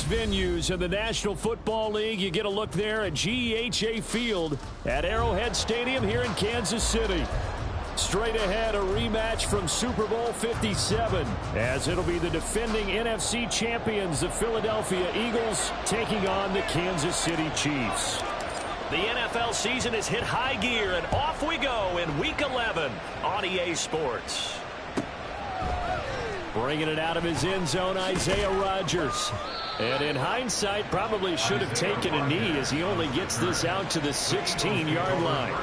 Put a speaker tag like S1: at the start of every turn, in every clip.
S1: best venues in the National Football League. You get a look there at GEHA Field at Arrowhead Stadium here in Kansas City. Straight ahead, a rematch from Super Bowl 57, as it'll be the defending NFC champions, the Philadelphia Eagles, taking on the Kansas City Chiefs.
S2: The NFL season has hit high gear, and off we go in Week 11 on EA Sports.
S1: Bringing it out of his end zone, Isaiah Rodgers. And in hindsight, probably should have taken a knee as he only gets this out to the 16-yard line.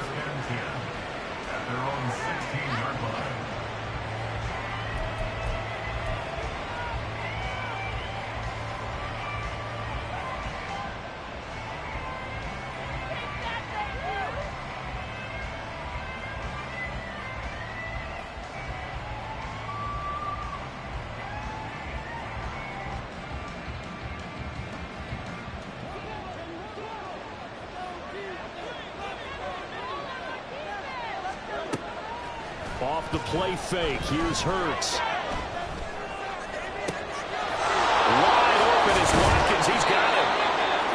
S1: Off the play fake, here's Hurts. Wide open is Watkins, he's got him.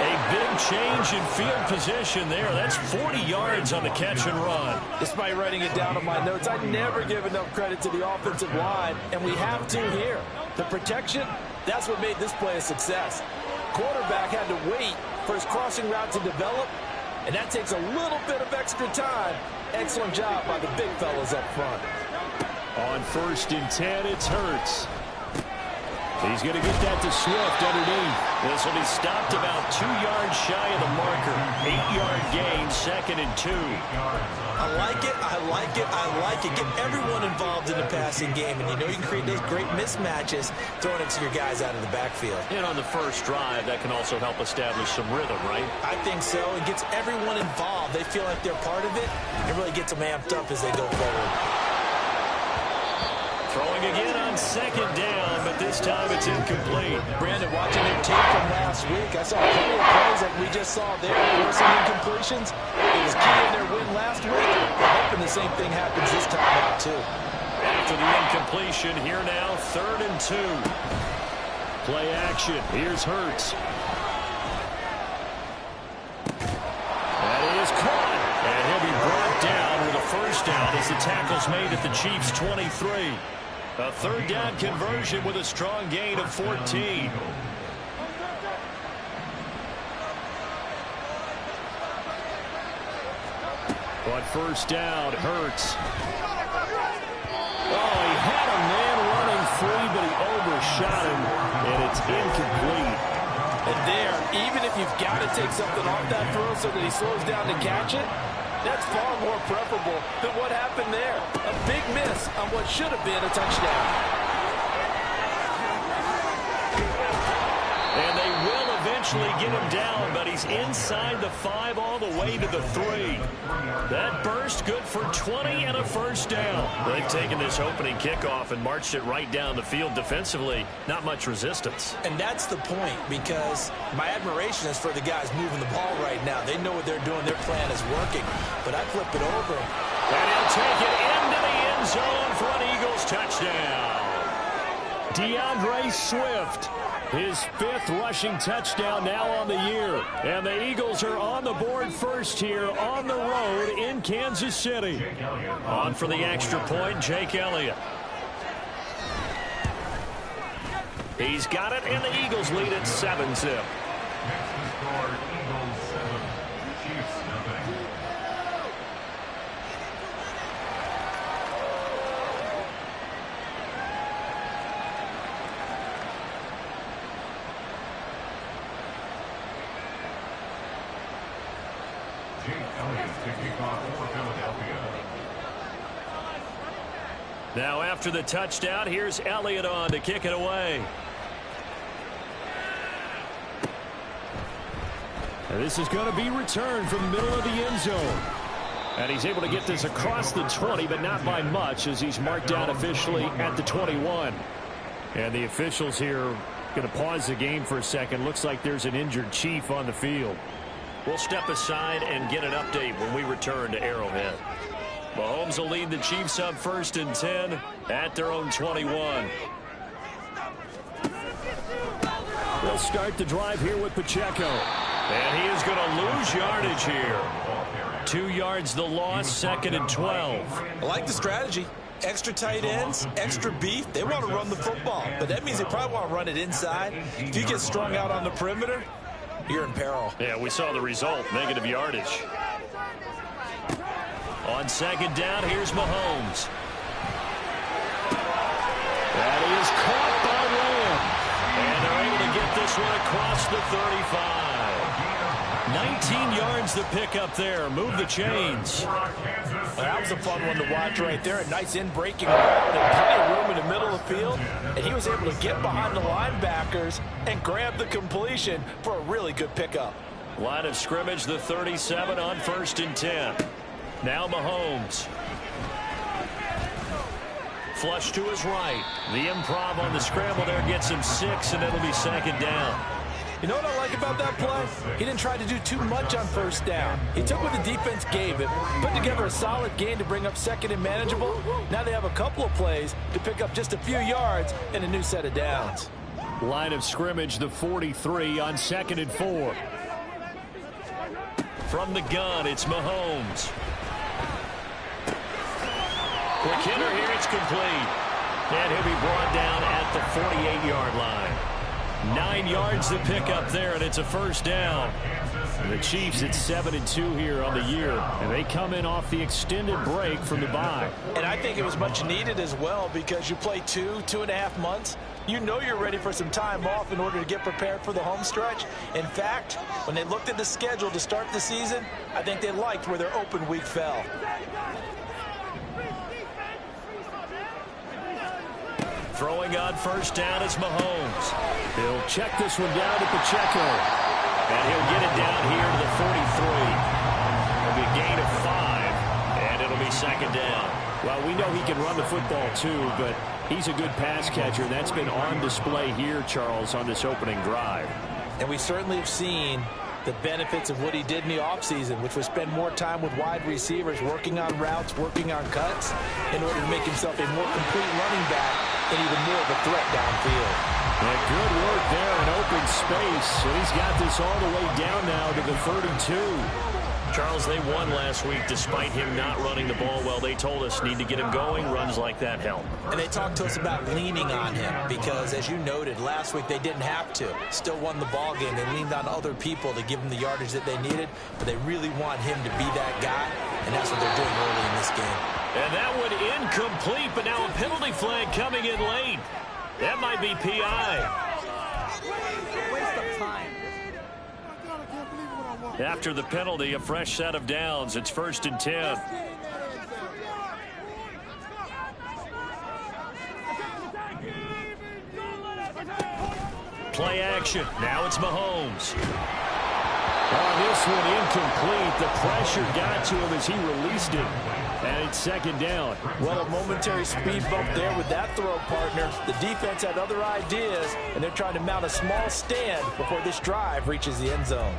S1: A big change in field position there. That's 40 yards on the catch and run.
S3: Despite writing it down on my notes, I never give enough credit to the offensive line, and we have to here. The protection, that's what made this play a success. Quarterback had to wait for his crossing route to develop, and that takes a little bit of extra time. Excellent job by the big fellas up front.
S1: On 1st and 10, it's Hurts. He's going to get that to Swift underneath.
S2: This will be stopped about 2 yards shy of the marker. 8-yard gain, 2nd and 2.
S3: I like it, I like it, I like it. Get everyone involved in the passing game, and you know you can create those great mismatches throwing it to your guys out of the backfield.
S2: And on the first drive, that can also help establish some rhythm, right?
S3: I think so. It gets everyone involved. They feel like they're part of it. It really gets them amped up as they go forward.
S2: Throwing again on 2nd down, but this time it's incomplete.
S3: Brandon, watching their tape from last week, I saw plenty of plays like we just saw there. There were some incompletions. It was key in their win last week. We're hoping the same thing happens this time out, too.
S2: After the incompletion, here now, 3rd and 2.
S1: Play action. Here's Hurts. That is caught. And he'll be brought down with a first down as the tackle's made at the Chiefs' 23.
S2: A 3rd down conversion with a strong gain of 14.
S1: On 1st down, Hurts. Oh, he had a man running free, but he overshot him, and it's incomplete.
S3: And there, even if you've got to take something off that throw so that he slows down to catch it, that's far more preferable than what happened there. A big miss on what should have been a touchdown.
S2: And they will eventually get him down, but he's inside the 5 all the way to the 3. That burst good for 20 and a first down. They've taken this opening kickoff and marched it right down the field defensively. Not much resistance.
S3: And that's the point, because my admiration is for the guys moving the ball right now. They know what they're doing. Their plan is working. But I flip it over.
S2: And he'll take it into the end zone for an Eagles touchdown.
S1: DeAndre Swift. His 5th rushing touchdown now on the year. And the Eagles are on the board first here on the road in Kansas City.
S2: On for the extra point, Jake Elliott. He's got it, and the Eagles lead at 7-zip. Now after the touchdown, here's Elliott on to kick it away.
S1: And this is going to be returned from the middle of the end zone. And he's able to get this across the 20, but not by much, as he's marked down officially at the 21. And the officials here going to pause the game for a second. Looks like there's an injured Chief on the field.
S2: We'll step aside and get an update when we return to Arrowhead. Mahomes will lead the Chiefs up 1st and 10 at their own 21.
S1: They'll start the drive here with Pacheco.
S2: And he is going to lose yardage here. 2 yards the loss, 2nd and 12.
S3: I like the strategy. Extra tight ends, extra beef. They want to run the football, but that means they probably want to run it inside. If you get strung out on the perimeter, you're in peril.
S2: Yeah, we saw the result, negative yardage. On 2nd down, here's Mahomes.
S1: That is caught by Lamb.
S2: And they're able to get this one across the 35. 19 yards to pick up there. Move the chains.
S3: That was a fun one to watch right there. A nice in-breaking route. There's plenty of room in the middle of the field. And he was able to get behind the linebackers and grab the completion for a really good pickup.
S2: Line of scrimmage, the 37 on 1st and 10. Now Mahomes. Flush to his right. The improv on the scramble there gets him 6, and it'll be 2nd down.
S3: You know what I like about that play? He didn't try to do too much on 1st down. He took what the defense gave him, put together a solid gain to bring up 2nd and manageable. Now they have a couple of plays to pick up just a few yards and a new set of downs.
S1: Line of scrimmage, the 43 on 2nd and 4.
S2: From the gun, it's Mahomes. Quick hitter here, it's complete. And he'll be brought down at the 48-yard line. 9 yards to pick up there, and it's a 1st down.
S1: The Chiefs at 7-2 here on the year, and they come in off the extended break from the bye.
S3: And I think it was much needed as well, because you play 2.5 months. You know you're ready for some time off in order to get prepared for the home stretch. In fact, when they looked at the schedule to start the season, I think they liked where their open week fell.
S2: Throwing on 1st down is Mahomes.
S1: He'll check this one down to Pacheco.
S2: And he'll get it down here to the 43. It'll be a gain of 5, and it'll be 2nd down.
S1: Well, we know he can run the football too, but he's a good pass catcher. That's been on display here, Charles, on this opening drive.
S3: And we certainly have seen the benefits of what he did in the offseason, which was spend more time with wide receivers, working on routes, working on cuts, in order to make himself a more complete running back and even more of a threat downfield.
S1: And good work there in open space. And he's got this all the way down now to the 32.
S2: Charles, they won last week despite him not running the ball well. They told us need to get him going. Runs like that help.
S3: And they talked to us about leaning on him because, as you noted, last week they didn't have to. Still won the ball game. They leaned on other people to give them the yardage that they needed, but they really want him to be that guy, and that's what they're doing early in this game.
S2: And that one incomplete, but now a penalty flag coming in late. That might be PI.
S4: Waste of time.
S2: After the penalty, a fresh set of downs. It's 1st and 10. Play action. Now it's Mahomes.
S1: Oh, this one incomplete. The pressure got to him as he released it. And it's 2nd down.
S3: Well, a momentary speed bump there with that throw, partner. The defense had other ideas, and they're trying to mount a small stand before this drive reaches the end zone.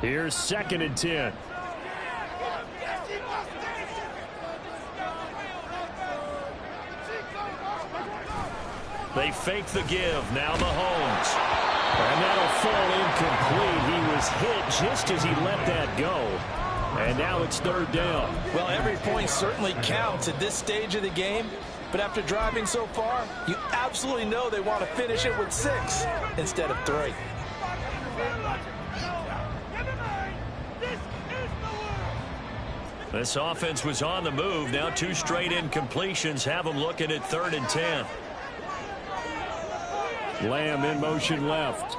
S1: Here's 2nd and 10.
S2: They fake the give. Now Mahomes.
S1: And that'll fall incomplete. He was hit just as he let that go. And now it's 3rd down.
S3: Well, every point certainly counts at this stage of the game. But after driving so far, you absolutely know they want to finish it with 6 instead of 3.
S2: This offense was on the move. Now 2 straight incompletions have them looking at 3rd and 10.
S1: Lamb in motion left.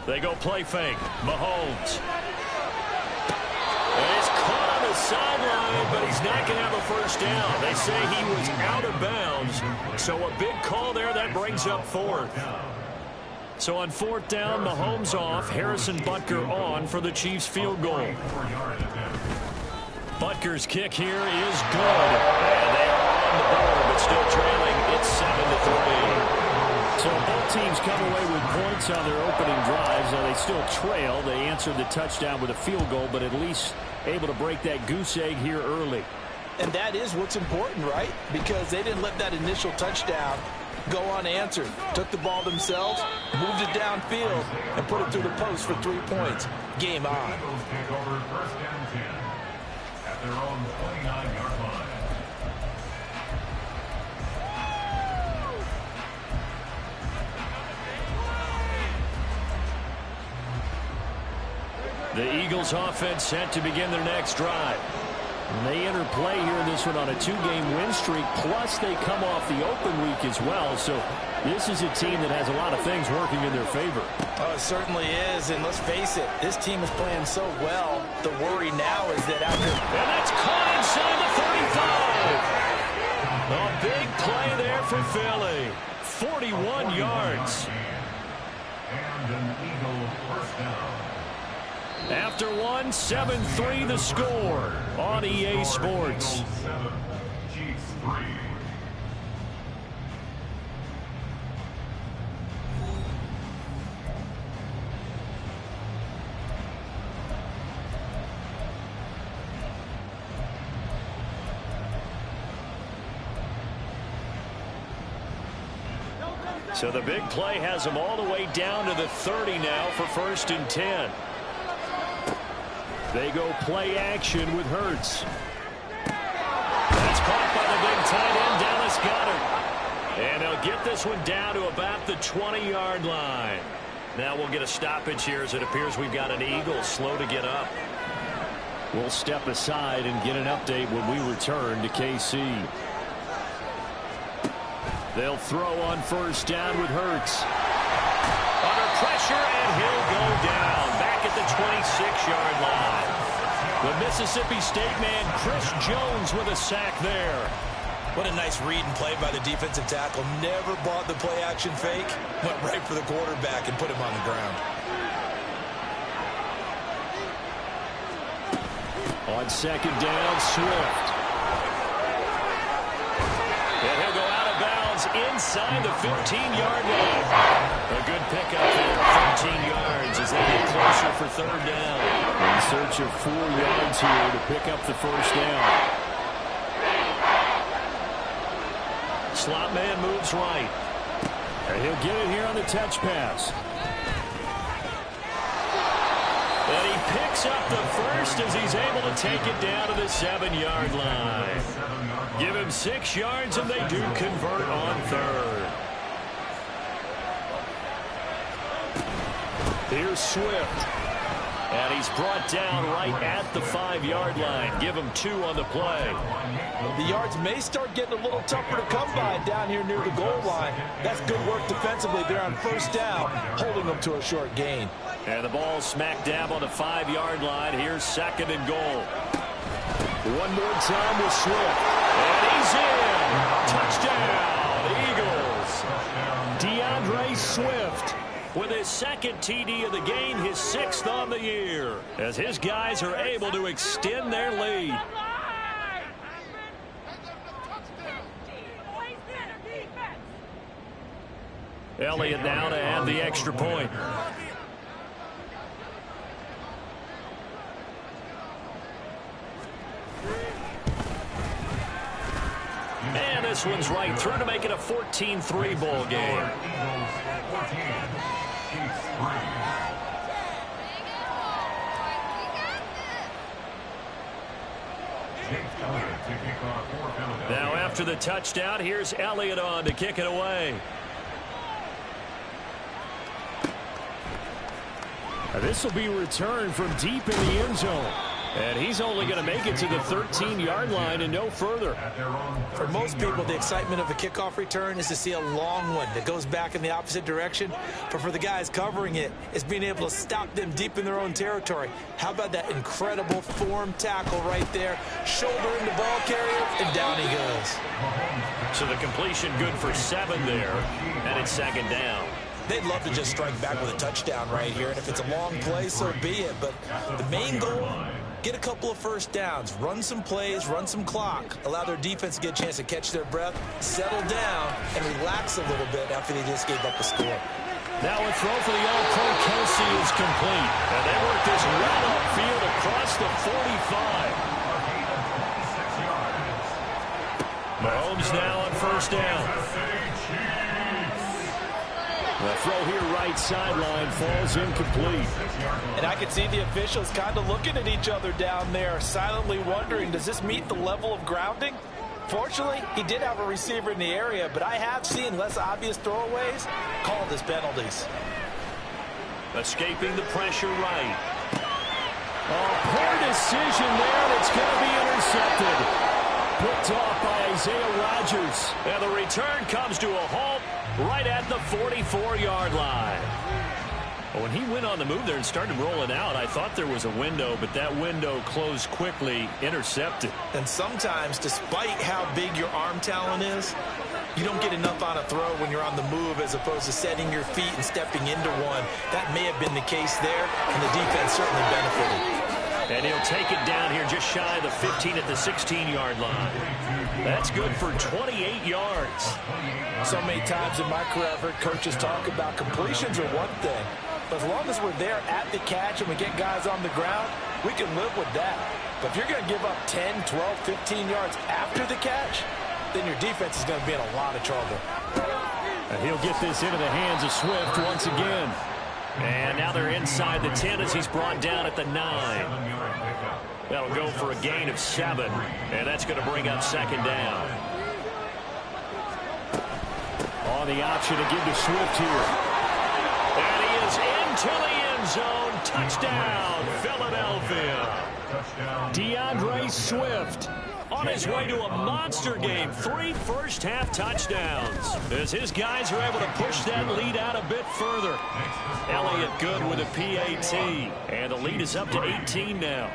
S2: They go play fake. Mahomes. And he's caught on the sideline, but he's not going to have a 1st down. They say he was out of bounds. So a big call there. That brings up 4th. So on 4th down, Mahomes off. Harrison Butker on for the Chiefs field goal. Butker's kick here is good. And they are on the board, but still trailing. It's 7-3.
S1: So both teams come away with points on their opening drives. They still trail. They answered the touchdown with a field goal, but at least able to break that goose egg here early.
S3: And that is what's important, right? Because they didn't let that initial touchdown go unanswered. Took the ball themselves, moved it downfield, and put it through the post for 3 points. Game on.
S5: Take over first and 10 at their own 29-yard line.
S1: The Eagles offense set to begin their next drive. And they enter play here in this one on a 2-game win streak, plus they come off the open week as well. So this is a team that has a lot of things working in their favor.
S3: Oh, it certainly is, and let's face it, this team is playing so well. The worry now is that after...
S1: And that's caught inside the 35. A big play there for Philly. 41 yards.
S5: And an Eagle first down.
S1: After one, 7-3 the score on EA Sports.
S5: 7, Chiefs 3.
S1: So the big play has them all the way down to the 30 now for 1st and 10. They go play action with Hurts. That's caught by the big tight end, Dallas Goedert. And they'll get this one down to about the 20-yard line. Now we'll get a stoppage here as it appears we've got an Eagle slow to get up. We'll step aside and get an update when we return to KC. They'll throw on 1st down with Hurts. Under pressure, and he'll go down back at the 26-yard line. The Mississippi State man, Chris Jones, with a sack there.
S3: What a nice read and play by the defensive tackle. Never bought the play-action fake. Went right for the quarterback and put him on the ground.
S1: On 2nd down, Swift. And he'll go out of bounds inside the 15-yard line. A good pickup there, 13 yards as they get closer for 3rd down. In search of 4 yards here to pick up the 1st down. Slot man moves right. And he'll get it here on the touch pass. And he picks up the 1st as he's able to take it down to the 7-yard line. Give him 6 yards, and they do convert on 3rd. Here's Swift. And he's brought down right at the 5-yard line. Give him 2 on the play.
S3: The yards may start getting a little tougher to come by down here near the goal line. That's good work defensively there on 1st down, holding them to a short gain.
S1: And the ball smack dab on the 5-yard line. Here's 2nd and goal. One more time with Swift. And he's in. Touchdown, Eagles. DeAndre Swift with his 2nd TD of the game, his 6th on the year, as his guys are able to extend their lead. Elliott now to add the extra point. And this one's right through to make it a 14-3 ball game. Now after the touchdown, here's Elliott on to kick it away. This will be returned from deep in the end zone. And he's only going to make it to the 13-yard line and no further.
S3: For most people, the excitement of a kickoff return is to see a long one that goes back in the opposite direction. But for the guys covering it, it's being able to stop them deep in their own territory. How about that incredible form tackle right there? Shoulder in the ball carrier, and down he goes.
S1: So the completion good for 7 there, and it's 2nd down.
S3: They'd love to just strike back with a touchdown right here, and if it's a long play, so be it. But the main goal, get a couple of first downs, run some plays, run some clock, allow their defense to get a chance to catch their breath, settle down, and relax a little bit after they just gave up a score.
S1: Now a throw for the All-Pro Kelsey is complete.
S2: And they work this well upfield across the 45. Mahomes now on first down.
S1: The throw here right sideline falls incomplete.
S3: And I can see the officials kind of looking at each other down there, silently wondering, does this meet the level of grounding? Fortunately, he did have a receiver in the area, but I have seen less obvious throwaways called as penalties.
S2: Escaping the pressure right.
S1: Oh, poor decision there, and it's going to be intercepted. Picked off by Isaiah Rodgers.
S2: And the return comes to a halt right at the 44-yard line. When he went on the move there and started rolling out, I thought there was a window, but that window closed quickly, intercepted.
S3: And sometimes, despite how big your arm talent is, you don't get enough on a throw when you're on the move as opposed to setting your feet and stepping into one. That may have been the case there, and the defense certainly benefited.
S2: And he'll take it down here just shy of the 15 at the 16-yard line. That's good for 28 yards.
S3: So many times in my career I've heard coaches talk about completions are one thing, but as long as we're there at the catch and we get guys on the ground, we can live with that. But if you're going to give up 10, 12, 15 yards after the catch, then your defense is going to be in a lot of trouble.
S1: And he'll get this into the hands of Swift once again.
S2: And now they're inside the 10 as he's brought down at the 9. That'll go for a gain of 7. And that's going to bring up second down.
S1: On the option to give to Swift here.
S2: And he is into the end zone. Touchdown, Philadelphia.
S1: DeAndre Swift
S2: on his way to a monster game. 3 first-half touchdowns as his guys are able to push that lead out a bit further. Elliott good with a PAT. And the lead is up to 18 now.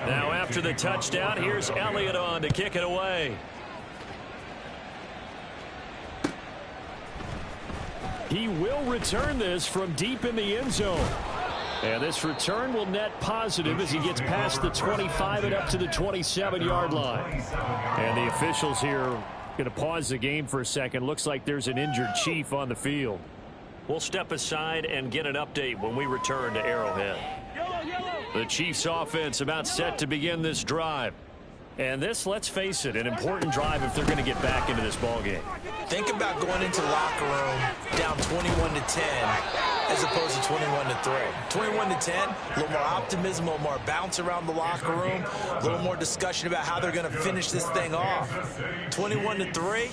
S2: Now after the touchdown, here's Elliott on to kick it away.
S1: He will return this from deep in the end zone. And this return will net positive as he gets past the 25 and up to the 27-yard line. And the officials here going to pause the game for a second. Looks like there's an injured Chief on the field.
S2: We'll step aside and get an update when we return to Arrowhead. The Chiefs offense about set to begin this drive. And this, let's face it, an important drive if they're going to get back into this ballgame.
S3: Think about going into the locker room down 21-10 as opposed to 21-3. 21-10, a little more optimism, a little more bounce around the locker room, a little more discussion about how they're going to finish this thing off. 21-3,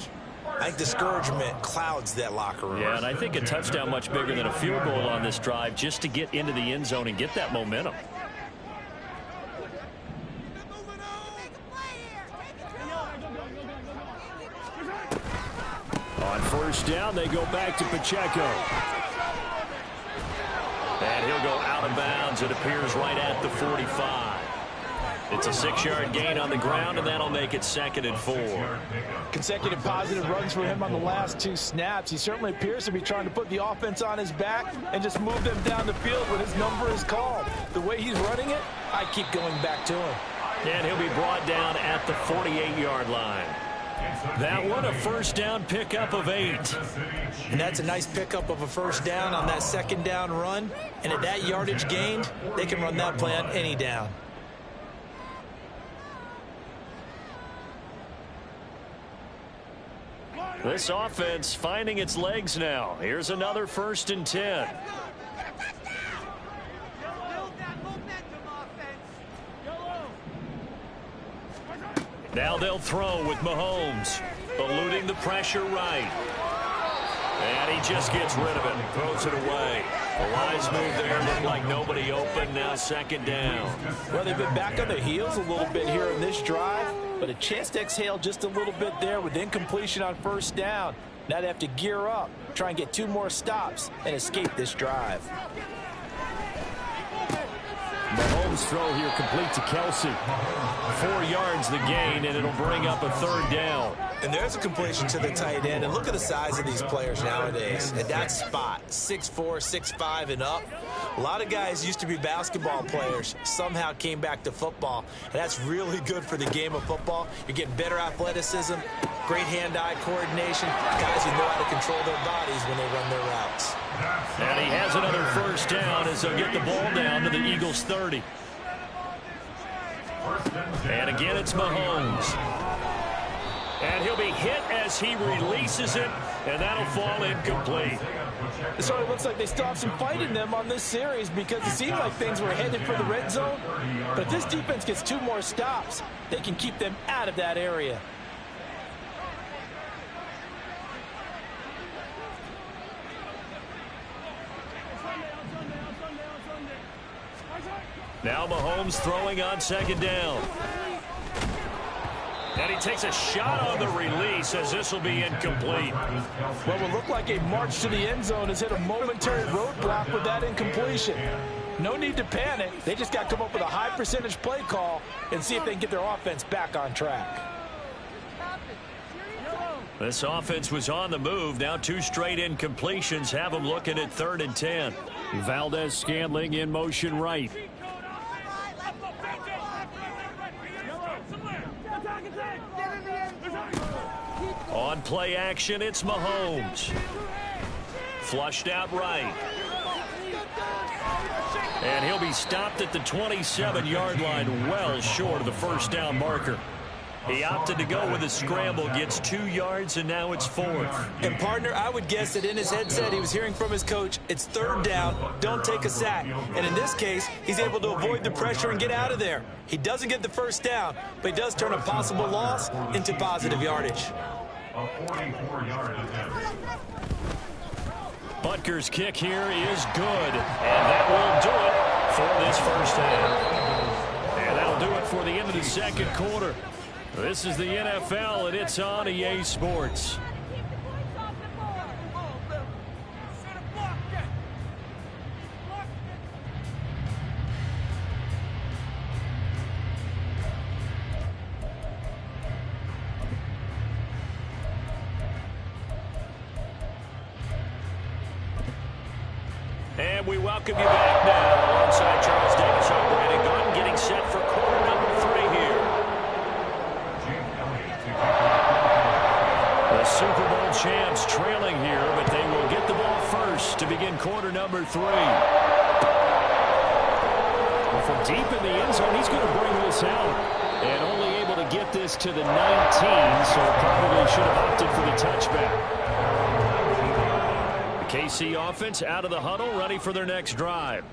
S3: I think discouragement clouds that locker room.
S2: Yeah, and I think a touchdown much bigger than a field goal on this drive just to get into the end zone and get that momentum.
S1: On first down, they go back to Pacheco.
S2: And he'll go out of bounds, it appears, right at the 45. It's a 6-yard gain on the ground, and that'll make it 2nd and 4.
S3: Consecutive positive runs for him on the last 2 snaps. He certainly appears to be trying to put the offense on his back and just move them down the field when his number is called. The way he's running it, I keep going back to him.
S2: And he'll be brought down at the 48-yard line. That one, a first down pickup of 8.
S3: And that's a nice pickup of a first down on that 2nd down run. And at that yardage gained, they can run that play on any down.
S2: This offense finding its legs now. Here's another 1st and 10. Now they'll throw with Mahomes, eluding the pressure right. And he just gets rid of it and throws it away. A wise move there. Looked like nobody open. Now 2nd down.
S3: Well, they've been back on their heels a little bit here in this drive, but a chance to exhale just a little bit there with incompletion on first down. Now they have to gear up, try and get 2 more stops and escape this drive.
S1: Mahomes' throw here complete to Kelsey.
S2: 4 yards the gain, and it'll bring up a 3rd down.
S3: And there's a completion to the tight end. And look at the size of these players nowadays. At that spot, 6'4", 6'5", and up. A lot of guys used to be basketball players, somehow came back to football, and that's really good for the game of football. You're getting better athleticism, great hand-eye coordination, guys who know how to control their bodies when they run their routes.
S2: And he has another first down as they'll get the ball down to the Eagles' 30. And again, it's Mahomes. And he'll be hit as he releases it, and that'll fall incomplete.
S3: So it looks like they still have some fight in them on this series because it seemed like things were headed for the red zone. But if this defense gets 2 more stops, they can keep them out of that area.
S2: Now Mahomes throwing on second down. And he takes a shot on the release as this will be incomplete.
S3: What will look like a march to the end zone has hit a momentary roadblock with that incompletion. No need to panic. They just got to come up with a high percentage play call and see if they can get their offense back on track.
S2: This offense was on the move. Now 2 straight incompletions have them looking at 3rd and 10.
S1: Valdez-Scantling in motion right.
S2: On play action, it's Mahomes. Flushed out right. And he'll be stopped at the 27-yard line, well short of the first down marker. He opted to go with a scramble, gets 2 yards, and now it's 4th.
S3: And, partner, I would guess that in his headset he was hearing from his coach, it's 3rd down, don't take a sack. And in this case, he's able to avoid the pressure and get out of there. He doesn't get the first down, but he does turn a possible loss into positive yardage.
S5: A 44-yard attempt.
S2: Butker's kick here is good, and that will do it for this first half. And that'll do it for the end of the second quarter. This is the NFL, and it's on EA Sports. And we welcome you back now alongside Charles Davis. I'm Brandon Gaudin getting set for quarter number 3 here. The Super Bowl champs trailing here, but they will get the ball first to begin quarter number 3.
S1: Well, from deep in the end zone, he's going to bring this out. And only able to get this to the 19, so probably should have opted for the touchback.
S2: KC offense out of the huddle, ready for their next drive.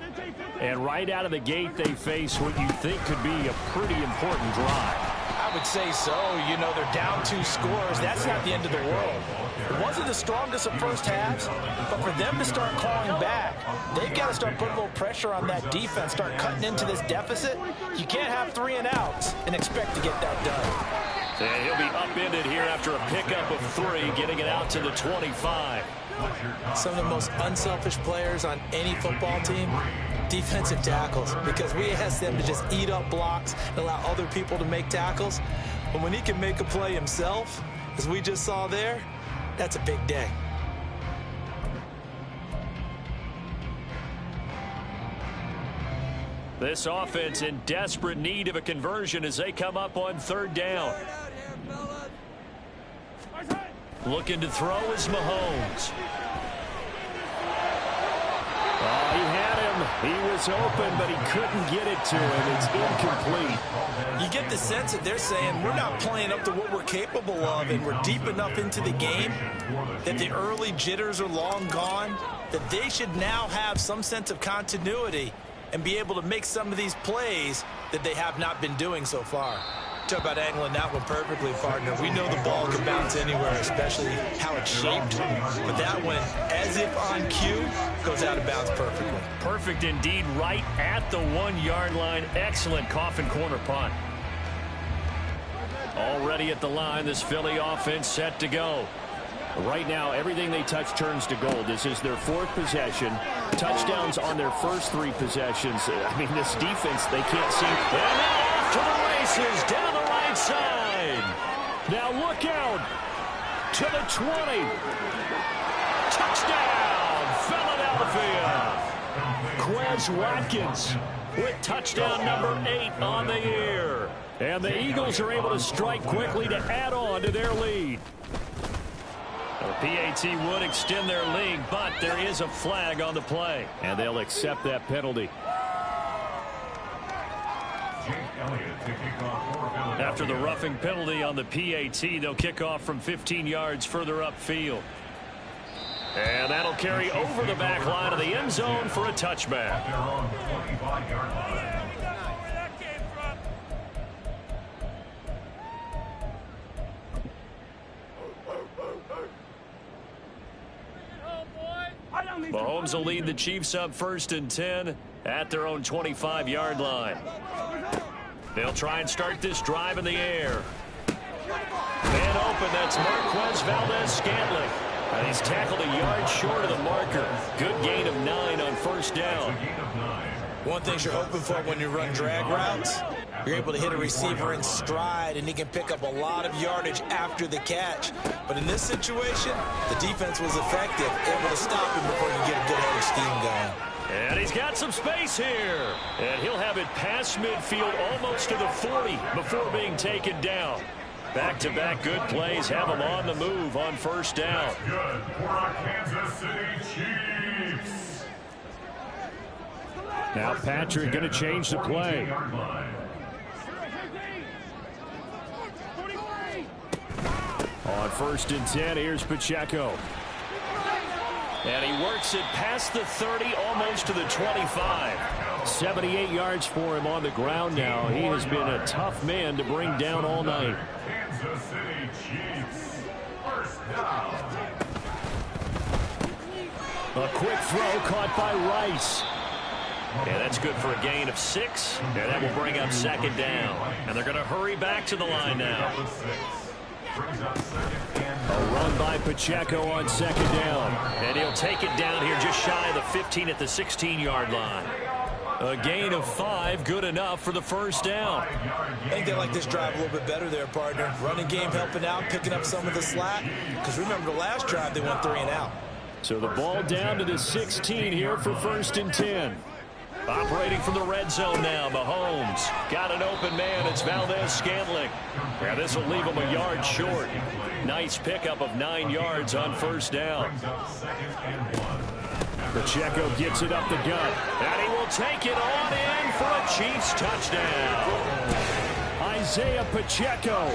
S1: And right out of the gate, they face what you think could be a pretty important drive.
S3: I would say so. You know, they're down 2 scores. That's not the end of the world. It wasn't the strongest of first halves, but for them to start clawing back, they've got to start putting a little pressure on that defense, start cutting into this deficit. You can't have 3 and outs and expect to get that done.
S2: And he'll be upended here after a pickup of 3, getting it out to the 25.
S3: Some of the most unselfish players on any football team, defensive tackles, because we ask them to just eat up blocks and allow other people to make tackles. But when he can make a play himself, as we just saw there, that's a big day.
S2: This offense in desperate need of a conversion as they come up on 3rd down. Looking to throw is Mahomes.
S1: Oh, he had him. He was open, but he couldn't get it to him. It's incomplete.
S3: You get the sense that they're saying we're not playing up to what we're capable of, and we're deep enough into the game that the early jitters are long gone, that they should now have some sense of continuity and be able to make some of these plays that they have not been doing so far. Talk about angling that one perfectly, partner. We know the ball can bounce anywhere, especially how it's shaped. But that one, as if on cue, goes out of bounds perfectly.
S2: Perfect indeed, right at the 1-yard line. Excellent coffin corner punt. Already at the line, this Philly offense set to go.
S1: Right now, everything they touch turns to gold. This is their 4th possession. Touchdowns on their first 3 possessions. I mean, this defense, they can't seem...
S2: And now off to the races down the right side.
S1: Now look out to the 20.
S2: Touchdown, Philadelphia.
S1: Marquez Watkins with touchdown number 8 on the year. And the Eagles are able to strike quickly to add on to their lead. The PAT would extend their lead, but there is a flag on the play. And they'll accept that penalty. After the roughing penalty on the PAT, they'll kick off from 15 yards further upfield. And that'll carry over the back line of the end zone for a touchback. Mahomes will lead the Chiefs up 1st and 10 at their own 25-yard line. They'll try and start this drive in the air. Man open, that's Marquez Valdes-Scantling. And he's tackled a yard short of the marker. Good gain of 9 on 1st down.
S3: One thing you're hoping for when you run drag routes, you're able to hit a receiver in stride, and he can pick up a lot of yardage after the catch. But in this situation, the defense was effective, able to stop him before he can get a good head of steam going.
S1: And he's got some space here. And he'll have it past midfield almost to the 40 before being taken down. Back-to-back good plays have him on the move on 1st down.
S5: Good for our Kansas City Chiefs.
S1: Now Patrick going to change the play. On 1st and 10, here's Pacheco. And he works it past the 30, almost to the 25. 78 yards for him on the ground now. He has been a tough man to bring down all night.
S5: Kansas City Chiefs, 1st down.
S1: A quick throw caught by Rice. And that's good for a gain of 6. And that will bring up 2nd down. And they're going to hurry back to the line now. A run by Pacheco on 2nd down. And he'll take it down here just shy of the 15 at the 16-yard line. A gain of 5, good enough for the 1st down.
S3: I think they like this drive a little bit better there, partner. Running game helping out, picking up some of the slack. Because remember, the last drive they went 3 and out.
S1: So the ball down to the 16 here for 1st and 10. Operating from the red zone now, Mahomes. Got an open man, it's Valdes-Scantling. Yeah, this will leave him a yard short. Nice pickup of 9 yards on 1st down. Pacheco gets it up the gut. And he will take it on in for a Chiefs touchdown. Isaiah Pacheco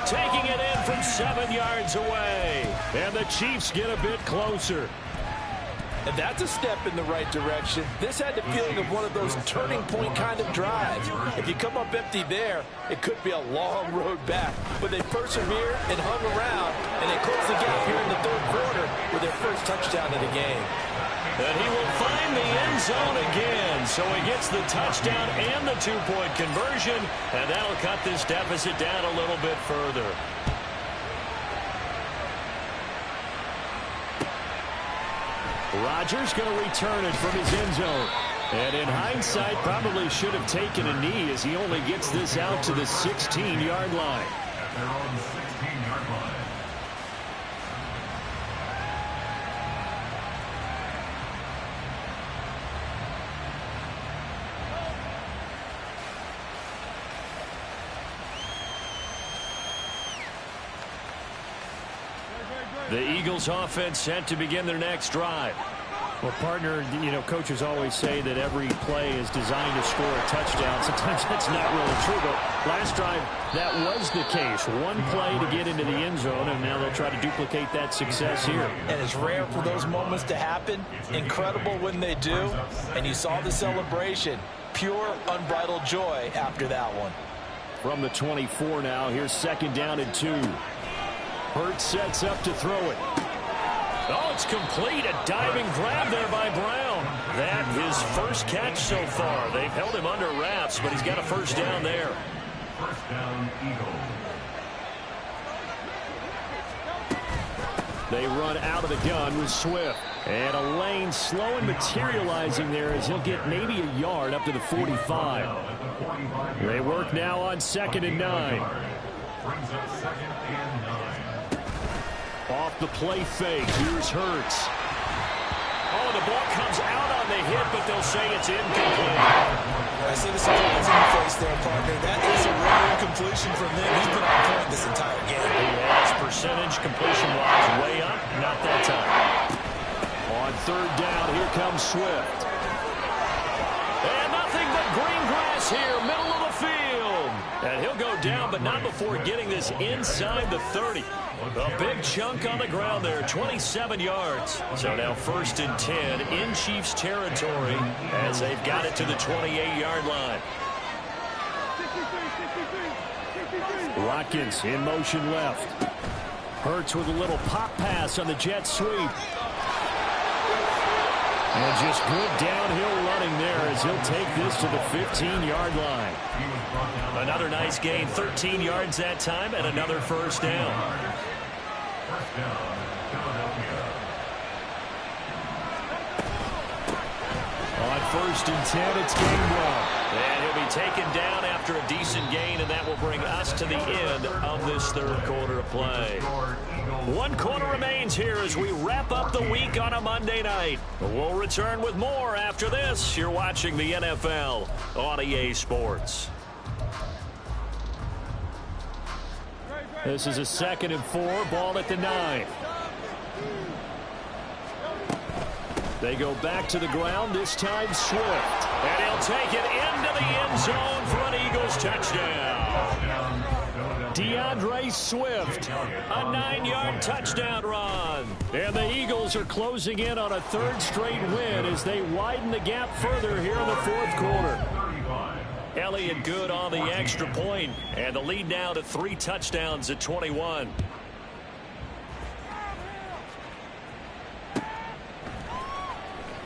S1: taking it in from 7 yards away. And the Chiefs get a bit closer.
S3: And that's a step in the right direction. This had the feeling of one of those turning point kind of drives. If you come up empty there, it could be a long road back. But they persevered and hung around, and they closed the gap here in the 3rd quarter with their first touchdown of the game.
S1: And he will find the end zone again. So he gets the touchdown and the 2-point conversion, and that'll cut this deficit down a little bit further. Rodgers going to return it from his end zone. And in hindsight, probably should have taken a knee as he only gets this out to the 16-yard line.
S5: At their own 16-yard line.
S1: The Eagles offense set to begin their next drive. Well, partner, you know, coaches always say that every play is designed to score a touchdown. Sometimes that's not really true, but last drive, that was the case. One play to get into the end zone, and now they'll try to duplicate that success here.
S3: And it's rare for those moments to happen. Incredible when they do. And you saw the celebration. Pure, unbridled joy after that one.
S1: From the 24 now, here's 2nd down and 2. Hurts sets up to throw it. Oh, it's complete. A diving grab there by Brown. That his first catch so far. They've held him under wraps, but he's got a 1st down there.
S5: 1st down, Eagles.
S1: They run out of the gun with Swift. And a lane slow and materializing there as he'll get maybe a yard up to the 45. They work now on 2nd and 9.
S5: Brings up 2nd and 9.
S1: Off the play fake, here's Hurts.
S2: Oh, the ball comes out on the hit, but they'll say it's incomplete.
S3: I see the surprise in your face there, partner. That is a rare incompletion from them. He's been on point this entire game.
S2: His percentage completion-wise way up, not that time.
S1: On third down, here comes Swift.
S2: And nothing but green grass here, middle of the field. And he'll go down, but not before getting this inside the 30. A big chunk on the ground there, 27 yards. So now 1st and 10 in Chiefs territory as they've got it to the 28-yard line.
S1: Watkins in motion left. Hurts with a little pop pass on the jet sweep. And just good downhill running there as he'll take this to the 15-yard line.
S2: Another nice gain, 13 yards that time, and another 1st down.
S5: First down, Philadelphia.
S1: On 1st and 10, it's Gainwell.
S2: And he'll be taken down after a decent gain, and that will bring us to the end of this 3rd quarter of play. 1 quarter remains here as we wrap up the week on a Monday night. We'll return with more after this. You're watching the NFL on EA Sports.
S1: This is a 2nd and 4, ball at the 9. They go back to the ground, this time Swift.
S2: And he'll take it into the end zone for an Eagles touchdown.
S1: DeAndre Swift, a 9-yard touchdown run. And the Eagles are closing in on a 3rd straight win as they widen the gap further here in the 4th quarter.
S2: Elliott good on the extra point, and the lead now to 3 touchdowns at 21.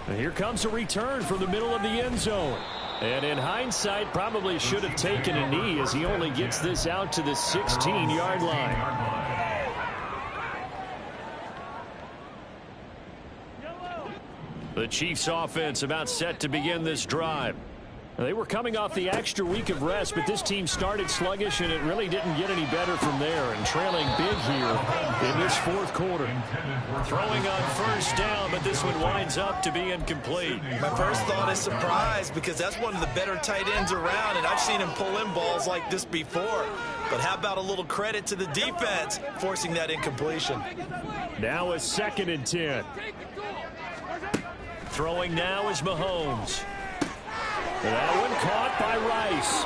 S1: And here comes a return from the middle of the end zone. And in hindsight, probably should have taken a knee as he only gets this out to the 16-yard line.
S2: The Chiefs offense about set to begin this drive.
S1: They were coming off the extra week of rest, but this team started sluggish, and it really didn't get any better from there. And trailing big here in this 4th quarter.
S2: Throwing on 1st down, but this one winds up to be incomplete.
S3: My first thought is surprise because that's one of the better tight ends around, and I've seen him pull in balls like this before. But how about a little credit to the defense forcing that incompletion?
S1: Now a 2nd and 10.
S2: Throwing now is Mahomes.
S1: That one caught by Rice.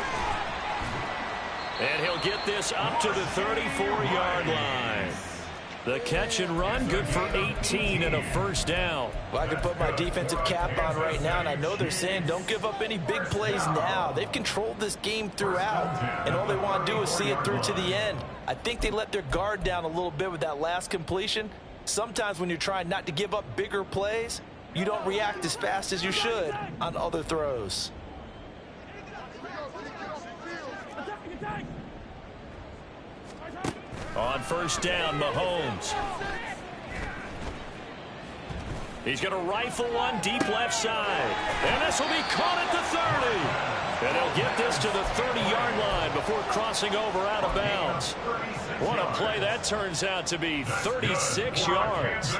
S2: And he'll get this up to the 34-yard line. The catch and run, good for 18 and a 1st down.
S3: Well, I can put my defensive cap on right now, and I know they're saying don't give up any big plays now. They've controlled this game throughout, and all they want to do is see it through to the end. I think they let their guard down a little bit with that last completion. Sometimes when you're trying not to give up bigger plays, you don't react as fast as you should on other throws.
S2: On 1st down, Mahomes. He's going to rifle one deep left side. And this will be caught at the 30. And he'll get this to the 30-yard line before crossing over out of bounds. What a play that turns out to be, 36 yards.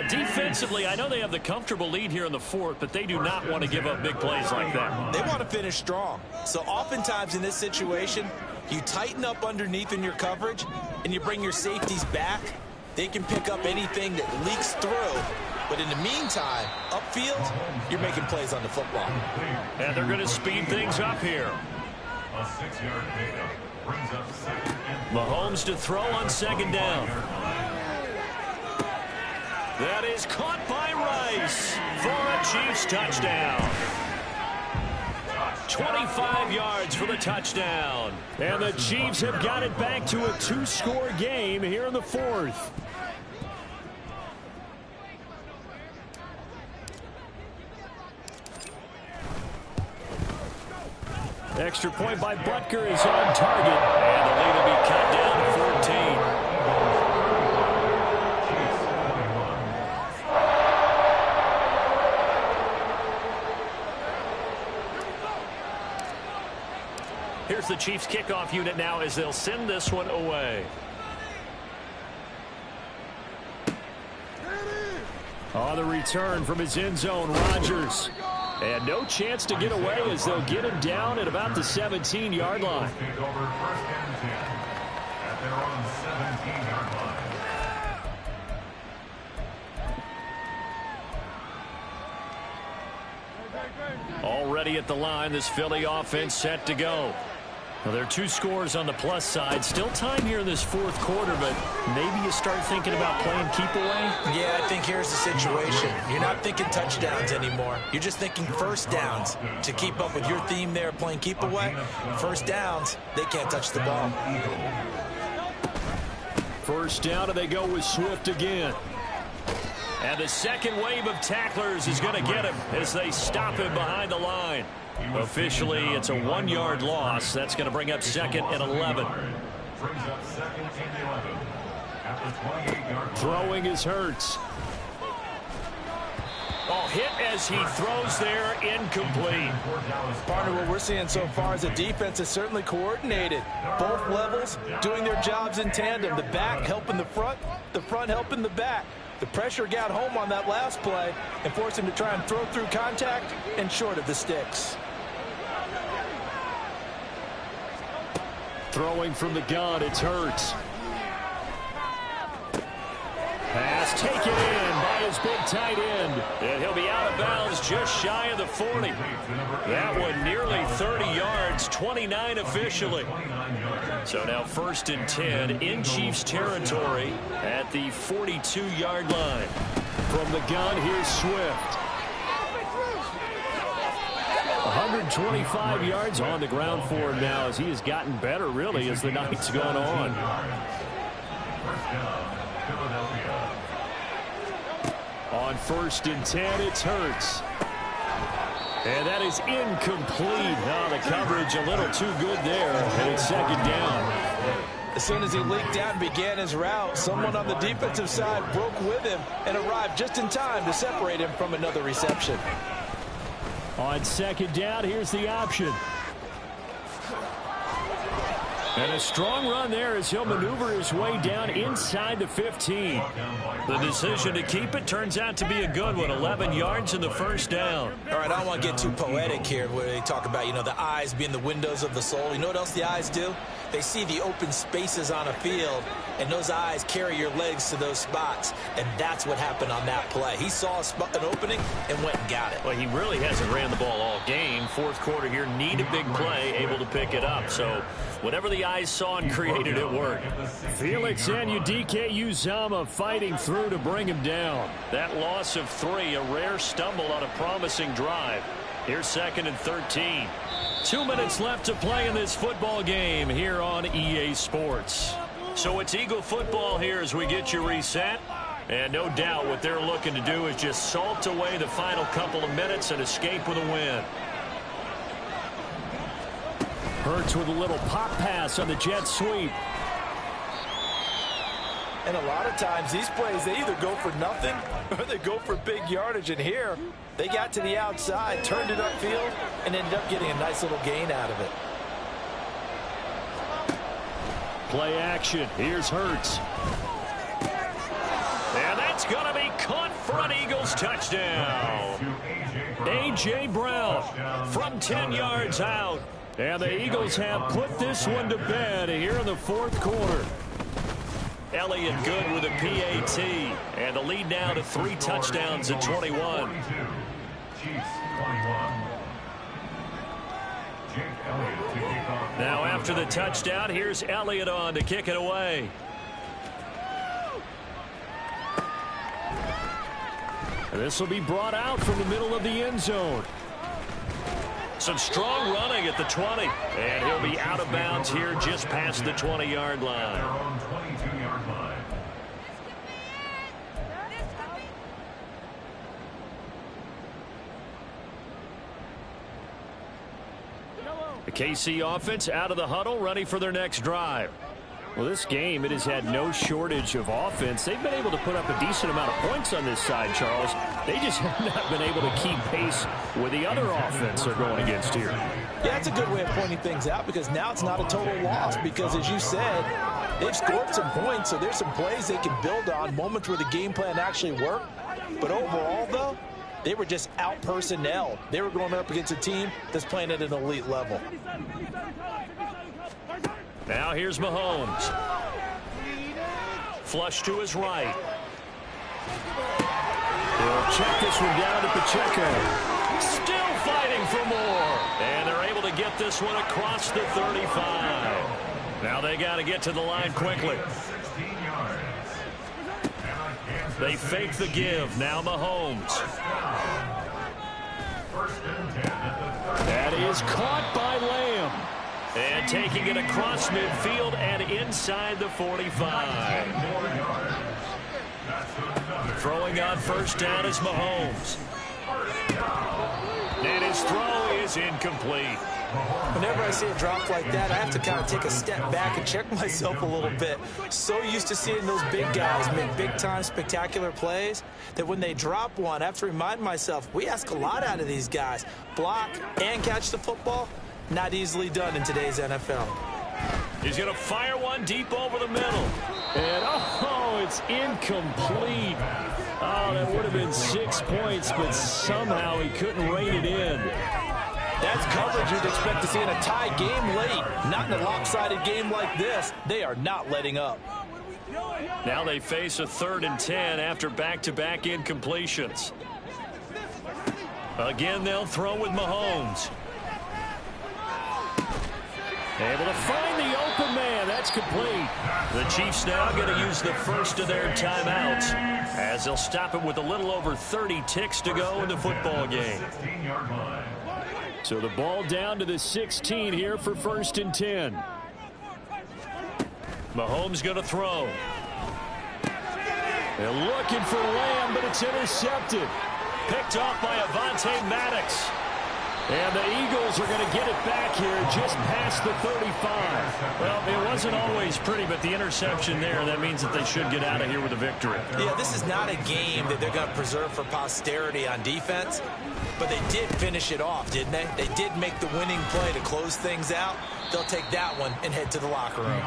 S2: Defensively, I know they have the comfortable lead here in the 4th, but they do not want to give up big plays like that.
S3: They want to finish strong. So oftentimes in this situation, you tighten up underneath in your coverage, and you bring your safeties back. They can pick up anything that leaks through. But in the meantime, upfield, you're making plays on the football.
S2: And they're going to speed things up here.
S5: A 6-yard pickup brings up 2nd and 4.
S2: Mahomes to throw on 2nd down. That is caught by Rice for a Chiefs touchdown. 25 yards for the touchdown.
S1: And the Chiefs have got it back to a 2-score game here in the 4th. Extra point by Butker is on target.
S2: And the lead will be cut down to 14. Here's the Chiefs kickoff unit now as they'll send this one away.
S1: On the return from his end zone, Rodgers. And no chance to get away as they'll get him down at about the 17-yard line.
S5: Take over 1st and 10 at their own 17-yard line.
S2: Already at the line, this Philly offense set to go. Well, there are 2 scores on the plus side. Still time here in this 4th quarter, but maybe you start thinking about playing keep away?
S3: Yeah, I think here's the situation. You're not thinking touchdowns anymore. You're just thinking first downs. To keep up with your theme there, playing keep away, first downs, they can't touch the ball.
S1: First down, and they go with Swift again.
S2: And the second wave of tacklers is going to get him as they stop him behind the line. Officially, it's a 1-yard loss. That's going to bring up 2nd and 11.
S5: Brings up 2nd and 11 at the 28-yard line.
S1: Throwing is Hurts.
S2: Oh, hit as he throws there, incomplete.
S3: Partner, what we're seeing so far is the defense is certainly coordinated. Both levels doing their jobs in tandem. The back helping the front helping the back. The pressure got home on that last play and forced him to try and throw through contact and short of the sticks.
S1: Throwing from the gun, it's Hurts. Pass taken in by his big tight end.
S2: And he'll be out of bounds just shy of the 40. That one nearly 30 yards, 29 officially. So now 1st and 10 in Chiefs territory at the 42-yard line.
S1: From the gun, here's Swift. 125 yards on the ground for him now as he has gotten better, really, as the night's gone on. On 1st and 10, it's Hurts. And that is incomplete. Now the coverage a little too good there, and it's 2nd down.
S3: As soon as he leaked out and began his route, someone on the defensive side broke with him and arrived just in time to separate him from another reception.
S1: On 2nd down, here's the option. And a strong run there as he'll maneuver his way down inside the 15.
S2: The decision to keep it turns out to be a good one. 11 yards in the 1st down.
S3: All right, I don't want to get too poetic here where they talk about, the eyes being the windows of the soul. You know what else the eyes do? They see the open spaces on a field, and those eyes carry your legs to those spots, and that's what happened on that play. He saw an opening and went and got it.
S2: Well, he really hasn't ran the ball all game. 4th quarter here, need a big play, able to pick it up. So whatever the eyes saw and created, it worked.
S1: Felix Anudike-Uzomah fighting through to bring him down.
S2: That loss of 3, a rare stumble on a promising drive. Here's 2nd and 13.
S1: 2 minutes left to play in this football game here on EA Sports.
S2: So it's Eagle football here as we get you reset. And no doubt what they're looking to do is just salt away the final couple of minutes and escape with a win.
S1: Hurts with a little pop pass on the jet sweep.
S3: And a lot of times these plays, they either go for nothing or they go for big yardage. And here, they got to the outside, turned it upfield, and ended up getting a nice little gain out of it.
S1: Play action. Here's Hurts.
S2: And that's going to be caught for an Eagles touchdown.
S1: A.J. Brown from 10 yards out. And the Eagles have put this one to bed here in the 4th quarter.
S2: Elliott good with a PAT. And the lead now to 3 touchdowns at 21. Now after the touchdown, here's Elliott on to kick it away.
S1: This will be brought out from the middle of the end zone.
S2: Some strong running at the 20. And he'll be out of bounds here just past the 20-yard line.
S1: The KC offense out of the huddle, ready for their next drive. Well, this game, it has had no shortage of offense. They've been able to put up a decent amount of points on this side, Charles. They just have not been able to keep pace with the other offense they're going against here.
S3: Yeah, that's a good way of pointing things out because now it's not a total loss because, as you said, they've scored some points, so there's some plays they can build on, moments where the game plan actually worked. But overall, though, they were just out-personnel. They were going up against a team that's playing at an elite level.
S2: Now here's Mahomes. Flush to his right.
S1: He'll check this one down to Pacheco.
S2: Still fighting for more. And they're able to get this one across the 35. Now they got to get to the line quickly. They fake the give. Now Mahomes.
S1: That is caught by Lamb.
S2: And taking it across midfield and inside the 45. Throwing on first down is Mahomes. And his throw is incomplete.
S3: Whenever I see a drop like that, I have to kind of take a step back and check myself a little bit. So used to seeing those big guys make big-time spectacular plays that when they drop one, I have to remind myself, we ask a lot out of these guys. Block and catch the football, not easily done in today's NFL.
S2: He's going to fire one deep over the middle.
S1: And, oh, it's incomplete. Oh, that would have been 6 points, but somehow he couldn't rein it in.
S3: That's coverage you'd expect to see in a tie game late. Not in a lopsided game like this. They are not letting up.
S2: Now they face a 3rd and 10 after back-to-back incompletions. Again, they'll throw with Mahomes.
S1: Able to find the open man. That's complete.
S2: The Chiefs now going to use the first of their timeouts as they'll stop it with a little over 30 ticks to go in the football game.
S1: So the ball down to the 16 here for 1st and 10.
S2: Mahomes going to throw.
S1: They're looking for Lamb, but it's intercepted.
S2: Picked off by Avonte Maddox.
S1: And the Eagles are going to get it back here just past the 35.
S2: Well, it wasn't always pretty, but the interception there, that means that they should get out of here with a victory.
S3: Yeah, this is not a game that they're going to preserve for posterity on defense, but they did finish it off, didn't they? They did make the winning play to close things out. They'll take that one and head to the locker room.